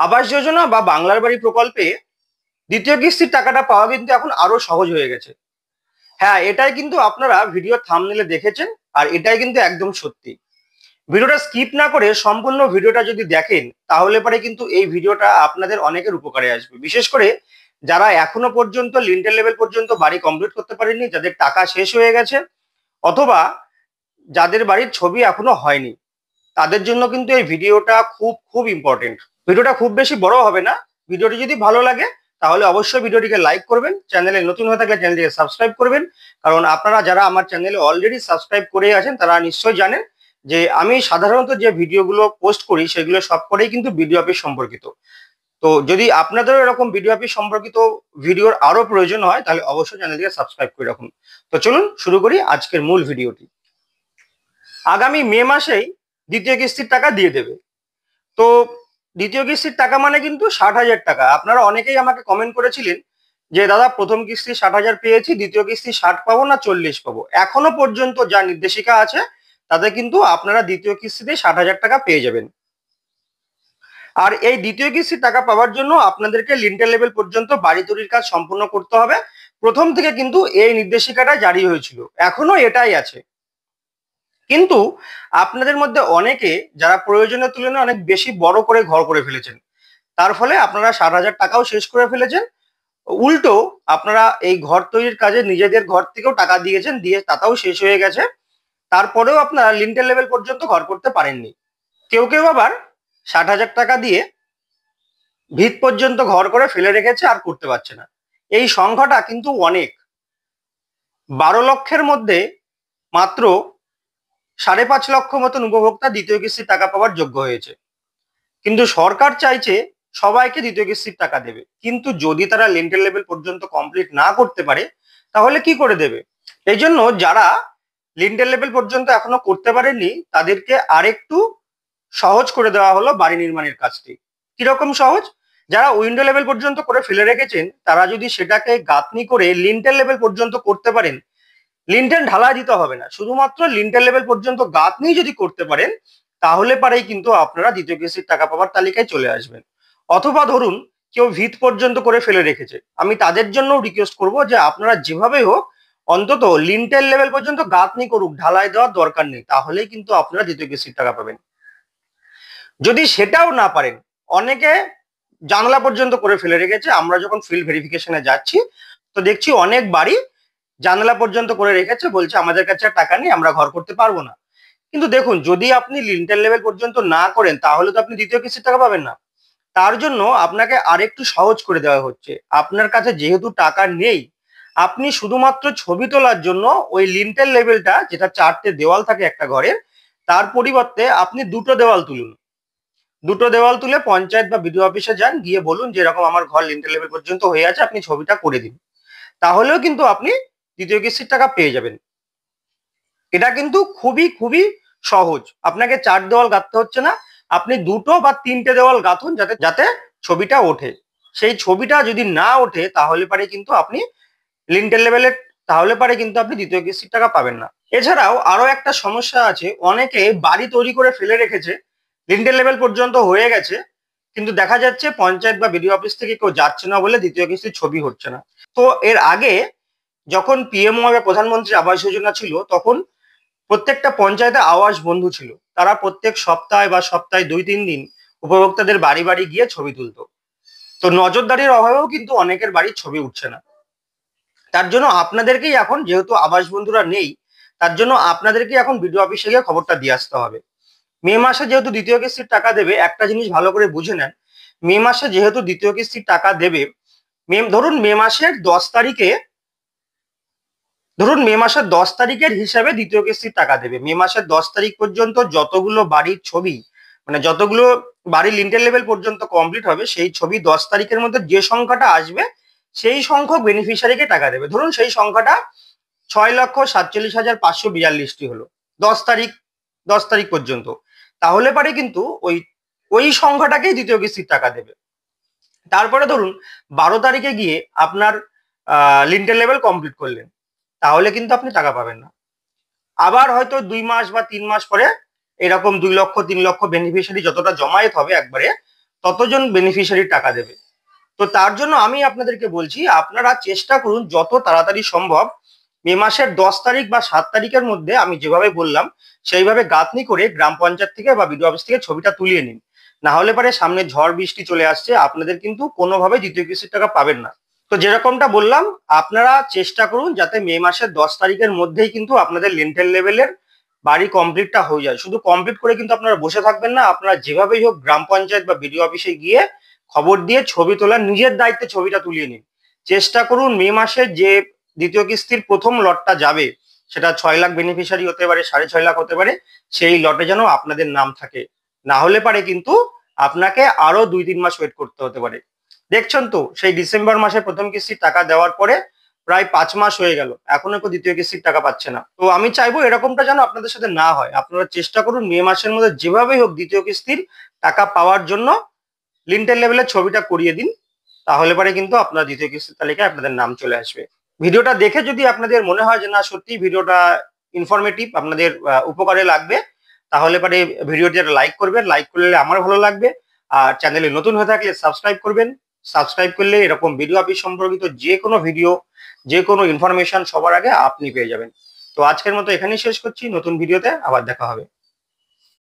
আবাস যোজনা বা বাংলার বাড়ি প্রকল্পে দ্বিতীয় কিস্তির টাকাটা পাওয়া কিন্তু এখন আরো সহজ হয়ে গেছে। হ্যাঁ, এটাই কিন্তু আপনারা ভিডিও থাম্বনেলে দেখেছেন, আর এটাই কিন্তু একদম সত্যি। ভিডিওটা স্কিপ না করে সম্পূর্ণ ভিডিওটা যদি দেখেন, তাহলে পরে কিন্তু এই ভিডিওটা আপনাদের অনেকের উপকারে আসবে। বিশেষ করে যারা এখনো পর্যন্ত লিন্টেল লেভেল পর্যন্ত বাড়ি কমপ্লিট করতে পারেননি, যাদের টাকা শেষ হয়ে গেছে, অথবা যাদের বাড়ির ছবি এখনো হয়নি, তাদের জন্য কিন্তু এই ভিডিওটা খুব খুব ইম্পর্টেন্ট। ভিডিওটা খুব বেশি বড় হবে না। ভিডিওটি যদি ভালো লাগে তাহলে অবশ্যই ভিডিওটিকে লাইক করবেন, চ্যানেলে নতুন হয়ে থাকলে চ্যানেলটিকে সাবস্ক্রাইব করবেন। কারণ আপনারা যারা আমার চ্যানেলে অলরেডি সাবস্ক্রাইব করে আছেন তারা নিশ্চয়ই জানেন যে আমি সাধারণত যে ভিডিওগুলো পোস্ট করি সেগুলো সবকটাই কিন্তু ভিডিও অফিস সম্পর্কিত। তো যদি আপনাদেরও এরকম ভিডিও অফিস সম্পর্কিত ভিডিওর আরো প্রয়োজন হয় তাহলে অবশ্যই চ্যানেলটিকে সাবস্ক্রাইব করে রাখুন। তো চলুন শুরু করি আজকের মূল ভিডিওটি। আগামী মে মাসেই দ্বিতীয় কিস্তির টাকা দিয়ে দেবে। তো দ্বিতীয় কিস্তির টাকা মানে কিন্তু 60,000 টাকা। আপনারা অনেকেই আমাকে কমেন্ট করেছিলেন যে দাদা প্রথম কিস্তি 60,000 পেয়েছি, দ্বিতীয় কিস্তি 60 পাবো না 40 পাবো। এখনো পর্যন্ত যা নির্দেশিকা আছে তাতে কিন্তু আপনারা দ্বিতীয় কিস্তিতে 60,000 টাকা পেয়ে যাবেন। আর এই দ্বিতীয় কিস্তির টাকা পাওয়ার জন্য আপনাদেরকে লিন্টেল লেভেল পর্যন্ত বাড়ি তৈরির কাজ সম্পূর্ণ করতে হবে। প্রথম থেকে কিন্তু এই নির্দেশিকাটা জারি হয়েছিল, এখনো এটাই আছে। কিন্তু আপনাদের মধ্যে অনেকে যারা প্রয়োজনের তুলনায় অনেক বেশি বড় করে ঘর করে ফেলেছেন, তার ফলে আপনারা 60,000 টাকাও শেষ করে ফেলেছেন। উল্টো আপনারা এই ঘর তৈরির কাজে নিজেদের ঘর থেকেও টাকা দিয়েছেন, দিয়ে তাতাও শেষ হয়ে গেছে। তারপরেও আপনারা লিন্টেল লেভেল পর্যন্ত ঘর করতে পারেননি। কেউ কেউ আবার 60,000 টাকা দিয়ে ভিত পর্যন্ত ঘর করে ফেলে রেখেছে, আর করতে পারছে না। এই সংখ্যাটা কিন্তু অনেক। 12 লক্ষের মধ্যে মাত্র 5.5 লক্ষ মতন উপভোক্তা দ্বিতীয় কিস্তির টাকা পাওয়ার যোগ্য হয়েছে। কিন্তু সরকার চাইছে সবাইকে দ্বিতীয় কিস্তির টাকা দেবে, কিন্তু যদি তারা লিন্টেল লেভেল পর্যন্ত কমপ্লিট না করতে পারে তাহলে কি করে দেবে? এই জন্য যারা লিন্টেল লেভেল পর্যন্ত এখনো করতে পারেননি তাদেরকে আরেকটু সহজ করে দেওয়া হলো বাড়ি নির্মাণের কাজটি। কিরকম সহজ? যারা উইন্ডো লেভেল পর্যন্ত করে ফেলে রেখেছেন তারা যদি সেটাকে গাঁথনি করে লিন্টেল লেভেল পর্যন্ত করতে পারেন, লিন্টেল ঢালাই দিতে হবে না, শুধুমাত্র লিন্টেল লেভেল পর্যন্ত গাঁথনি যদি করতে পারেন, তাহলে পারেই কিন্তু আপনারা দ্বিতীয় কিস্তির টাকা পাওয়ার তালিকায় চলে আসবেন। অথবা ধরুন কেউ ভিত পর্যন্ত করে ফেলে রেখেছে, আমি তাদের জন্য রিকোয়েস্ট করব যে আপনারা যেভাবেই হোক অন্তত লিন্টেল লেভেল পর্যন্ত গাঁথনি করুক, ঢালাই দেওয়ার দরকার নেই, তাহলেই কিন্তু আপনারা দ্বিতীয় কিস্তির টাকা পাবেন। যদি সেটাও না পারেন, অনেকে জানলা পর্যন্ত করে ফেলে রেখেছে। আমরা যখন ফিল্ড ভেরিফিকেশনে যাচ্ছি তো দেখছি অনেক বাড়ি জানলা পর্যন্ত করে রেখেছে, বলছে আমাদের কাছে আর টাকা নেই, আমরা ঘর করতে পারবো না। কিন্তু দেখুন, যদি আপনি লিন্টেল লেভেল পর্যন্ত না করেন তাহলে তো আপনি দ্বিতীয় কিস্তির টাকা পাবেন না। তার জন্য আপনাকে আরেকটু সহজ করে দেওয়া হচ্ছে। আপনার কাছে যেহেতু টাকা নেই, আপনি শুধুমাত্র ছবি তোলার জন্য ওই লিন্টেল লেভেলটা, যেটা 4টে দেওয়াল থাকে একটা ঘরের, তার পরিবর্তে আপনি 2টো দেওয়াল তুলুন। 2টো দেওয়াল তুলে পঞ্চায়েত বা বিডিও অফিসে যান, গিয়ে বলুন যে এরকম আমার ঘর লিন্টেল লেভেল পর্যন্ত হয়ে আছে, আপনি ছবিটা করে দিন। তাহলেও কিন্তু আপনি দ্বিতীয় কিস্তির টাকা পেয়ে যাবেন। এটা কিন্তু খুবই খুবই সহজ। আপনাকে 4 দেওয়াল গাঁথতে হচ্ছে না, আপনি 2টো বা 3টে দেওয়াল গাঁথুন যাতে যাতে ছবিটা ওঠে। সেই ছবিটা যদি না ওঠে তাহলে পারে কিন্তু আপনি লিন্টেল লেভেলের, তাহলে পারে কিন্তু আপনি দ্বিতীয় কিস্তির টাকা পাবেন না। এছাড়াও আরো একটা সমস্যা আছে, অনেকে বাড়ি তৈরি করে ফেলে রেখেছে, লিন্টেল লেভেল পর্যন্ত হয়ে গেছে, কিন্তু দেখা যাচ্ছে পঞ্চায়েত বা বিডিও অফিস থেকে কেউ যাচ্ছে না বলে দ্বিতীয় কিস্তির ছবি হচ্ছে না। তো এর আগে যখন পিএমও বা প্রধানমন্ত্রী আবাস যোজনা ছিল, তখন প্রত্যেকটা পঞ্চায়েতে আবাস বন্ধু ছিল। তারা প্রত্যেক সপ্তাহে বা সপ্তাহে 2-3 দিন উপভোক্তাদের বাড়ি বাড়ি গিয়ে ছবি তুলতো। তো নজরদারির অভাবেও কিন্তু অনেকের বাড়ির ছবি উঠছে না। তার জন্য আপনাদেরকেই এখন, যেহেতু আবাস বন্ধুরা নেই, তার জন্য আপনাদেরকেই এখন বিডিও অফিসে গিয়ে খবরটা দিয়ে আসতে হবে। মে মাসে যেহেতু দ্বিতীয় কিস্তির টাকা দেবে, একটা জিনিস ভালো করে বুঝে নেন, মে মাসে যেহেতু দ্বিতীয় কিস্তির টাকা দেবে, ধরুন মে মাসের 10 তারিখে, ধরুন মে মাসের 10 তারিখের হিসাবে দ্বিতীয় কিস্তির টাকা দেবে। মে মাসের 10 তারিখ পর্যন্ত যতগুলো বাড়ির ছবি, মানে যতগুলো বাড়ির লিন্টেল লেভেল পর্যন্ত কমপ্লিট হবে, সেই ছবি 10 তারিখের মধ্যে যে সংখ্যাটা আসবে সেই সংখ্যক বেনিফিশিয়ারিকে টাকা দেবে। ধরুন সেই সংখ্যাটা 6,47,542টি হলো 10 তারিখ, 10 তারিখ পর্যন্ত। তাহলে পারে কিন্তু ওই ওই সংখ্যাটাকেই দ্বিতীয় কিস্তির টাকা দেবে। তারপরে ধরুন 12 তারিখে গিয়ে আপনার লিন্টেল লেভেল কমপ্লিট করলেন, তাহলে কিন্তু আপনি টাকা পাবেন না। আবার হয়তো 2 মাস বা 3 মাস পরে এরকম 2 লক্ষ 3 লক্ষ বেনিফিশিয়ারি যতটা জমায়েত হবে একবারে, ততজন বেনিফিশিয়ারি টাকা দেবে। তো তার জন্য আমি আপনাদেরকে বলছি, আপনারা চেষ্টা করুন যত তাড়াতাড়ি সম্ভব মে মাসের 10 তারিখ বা 7 তারিখের মধ্যে আমি যেভাবে বললাম সেইভাবে গাঁথনি করে গ্রাম পঞ্চায়েত থেকে বা বিডিও অফিস থেকে ছবিটা তুলিয়ে নিন। না হলে পারে সামনে ঝড় বৃষ্টি চলে আসছে, আপনাদের কিন্তু কোনোভাবে দ্বিতীয় কিস্তির টাকা পাবেন না। তো যেরকমটা বললাম, আপনারা চেষ্টা করুন যাতে মে মাসের 10 তারিখের মধ্যেই কিন্তু আপনাদের লিন্টেল লেভেলের বাড়ি কমপ্লিটটা হয়ে যায়। শুধু কমপ্লিট করে কিন্তু আপনারা বসে থাকবেন না, আপনারা যেভাবেই হোক গ্রাম পঞ্চায়েত বা বিডিও অফিসে গিয়ে খবর দিয়ে ছবি তোলার নিজের দায়িত্বে ছবিটা তুলিয়ে নিন। চেষ্টা করুন মে মাসে যে দ্বিতীয় কিস্তির প্রথম লটটা যাবে, সেটা 6 লাখ বেনিফিশিয়ারি হতে পারে, 6.5 লাখ হতে পারে, সেই লটে যেন আপনাদের নাম থাকে। না হলে পারে কিন্তু আপনাকে আরো 2-3 মাস ওয়েট করতে হতে পারে। দেখছেন তো, সেই ডিসেম্বর মাসে প্রথম কিস্তির টাকা দেওয়ার পরে প্রায় 5 মাস হয়ে গেল, এখনো কেউ দ্বিতীয় কিস্তির টাকা পাচ্ছে না। তো আমি চাইবো এরকমটা যেন আপনাদের সাথে না হয়। আপনারা চেষ্টা করুন মে মাসের মধ্যে যেভাবেই হোক দ্বিতীয় কিস্তির টাকা পাওয়ার জন্য লিন্টেল লেভেলের ছবিটা করিয়ে দিন। তাহলে পরে কিন্তু আপনার দ্বিতীয় কিস্তির তালিকায় আপনাদের নাম চলে আসবে। ভিডিওটা দেখে যদি আপনাদের মনে হয় যে না সত্যি ভিডিওটা ইনফরমেটিভ, আপনাদের উপকারে লাগবে, তাহলে পরে ভিডিওটি লাইক করবেন। লাইক করলে আমার ভালো লাগবে। আর চ্যানেলে নতুন হয়ে থাকলে সাবস্ক্রাইব করবেন। সাবস্ক্রাইব করলে এরকম ভিডিও অফিস সম্পর্কিত যে কোনো ভিডিও, যে কোনো ইনফরমেশন সবার আগে আপনি পেয়ে যাবেন। তো আজকের মতো এখানেই শেষ করছি, নতুন ভিডিওতে আবার দেখা হবে।